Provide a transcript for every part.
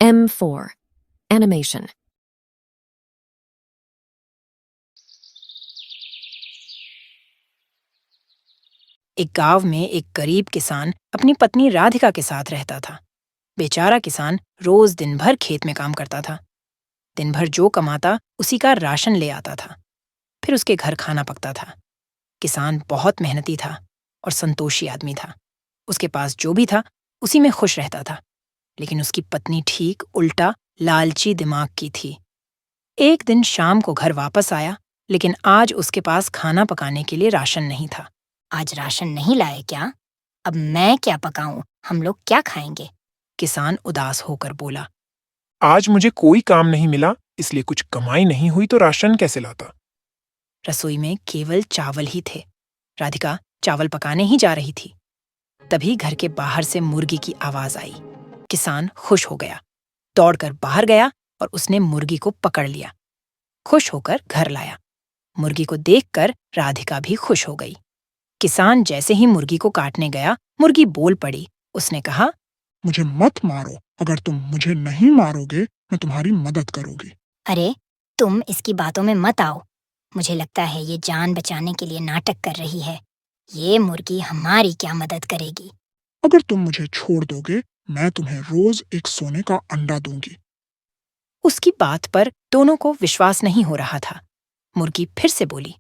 M4. Animation. एक गांव में एक गरीब किसान अपनी पत्नी राधिका के साथ रहता था। बेचारा किसान रोज दिन भर खेत में काम करता था। दिन भर जो कमाता उसी का राशन ले आता था। फिर उसके घर खाना पकता था। किसान बहुत मेहनती था और संतोषी आदमी था। उसके पास जो भी था उसी में खुश रहता था। लेकिन उसकी पत्नी ठीक उल्टा लालची दिमाग की थी। एक दिन शाम को घर वापस आया, लेकिन आज उसके पास खाना पकाने के लिए राशन नहीं था। आज राशन नहीं लाए क्या? अब मैं क्या पकाऊं? हम लोग क्या खाएंगे? किसान उदास होकर बोला। आज मुझे कोई काम नहीं मिला, इसलिए कुछ कमाई नहीं हुई तो राशन कैसे लाता। रसोई में केवल चावल ही थे। राधिका चावल पकाने ही जा रही थी। तभी घर के बाहर से मुर्गी की आवाज आई। किसान खुश हो गया, दौड़कर बाहर गया और उसने मुर्गी को पकड़ लिया। खुश होकर घर लाया। मुर्गी को देखकर राधिका भी खुश हो गई। किसान जैसे ही मुर्गी को काटने गया, मुर्गी बोल पड़ी। उसने कहा, मुझे मत मारो, अगर तुम मुझे नहीं मारोगे मैं तुम्हारी मदद करूंगी। अरे, तुम इसकी बातों में मत आओ। मुझे लगता है ये जान बचाने के लिए नाटक कर रही है। ये मुर्गी हमारी क्या मदद करेगी? अगर तुम मुझे छोड़ दोगे मैं तुम्हें रोज एक सोने का अंडा दूंगी। उसकी बात पर दोनों को विश्वास नहीं हो रहा था। मुर्गी फिर से बोली,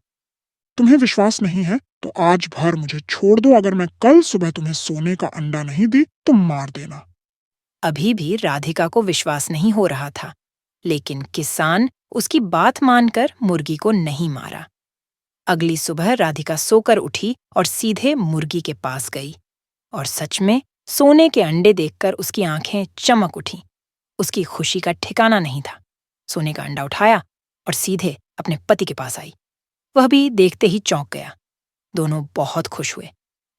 तुम्हें विश्वास नहीं है तो आज भर मुझे छोड़ दो, अगर मैं कल सुबह तुम्हें सोने का अंडा नहीं दी तो मार देना। अभी भी राधिका को विश्वास नहीं हो रहा था, लेकिन किसान उसकी बात मानकर मुर्गी को नहीं मारा। अगली सुबह राधिका सोकर उठी और सीधे मुर्गी के पास गई, और सच में सोने के अंडे देखकर उसकी आंखें चमक उठीं। उसकी खुशी का ठिकाना नहीं था। सोने का अंडा उठाया और सीधे अपने पति के पास आई। वह भी देखते ही चौंक गया। दोनों बहुत खुश हुए।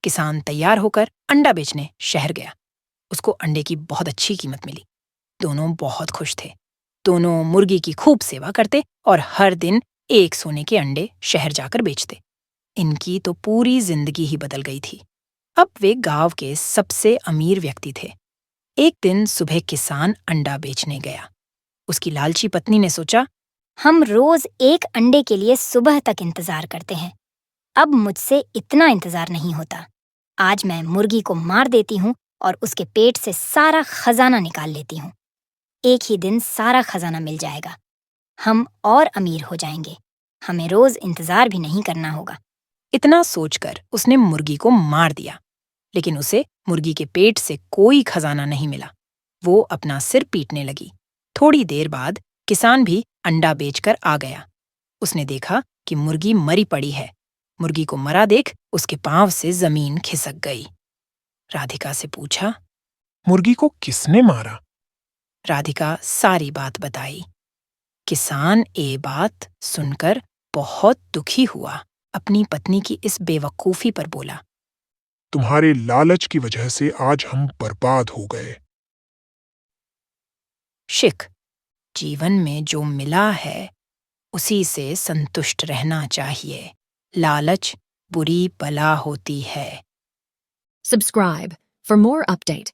किसान तैयार होकर अंडा बेचने शहर गया। उसको अंडे की बहुत अच्छी कीमत मिली। दोनों बहुत खुश थे। दोनों मुर्गी की खूब सेवा करते और हर दिन एक सोने के अंडे शहर जाकर बेचते। इनकी तो पूरी जिंदगी ही बदल गई थी। अब वे गांव के सबसे अमीर व्यक्ति थे। एक दिन सुबह किसान अंडा बेचने गया। उसकी लालची पत्नी ने सोचा, हम रोज एक अंडे के लिए सुबह तक इंतजार करते हैं। अब मुझसे इतना इंतजार नहीं होता। आज मैं मुर्गी को मार देती हूँ और उसके पेट से सारा खजाना निकाल लेती हूँ। एक ही दिन सारा खजाना मिल जाएगा। हम और अमीर हो जाएंगे। हमें रोज इंतजार भी नहीं करना होगा। इतना सोचकर उसने मुर्गी को मार दिया, लेकिन उसे मुर्गी के पेट से कोई खजाना नहीं मिला। वो अपना सिर पीटने लगी। थोड़ी देर बाद किसान भी अंडा बेचकर आ गया। उसने देखा कि मुर्गी मरी पड़ी है। मुर्गी को मरा देख उसके पांव से जमीन खिसक गई। राधिका से पूछा, मुर्गी को किसने मारा? राधिका सारी बात बताई। किसान ये बात सुनकर बहुत दुखी हुआ। अपनी पत्नी की इस बेवकूफी पर बोला, तुम्हारे लालच की वजह से आज हम बर्बाद हो गए। शिख, जीवन में जो मिला है उसी से संतुष्ट रहना चाहिए। लालच बुरी बला होती है। Subscribe for more update.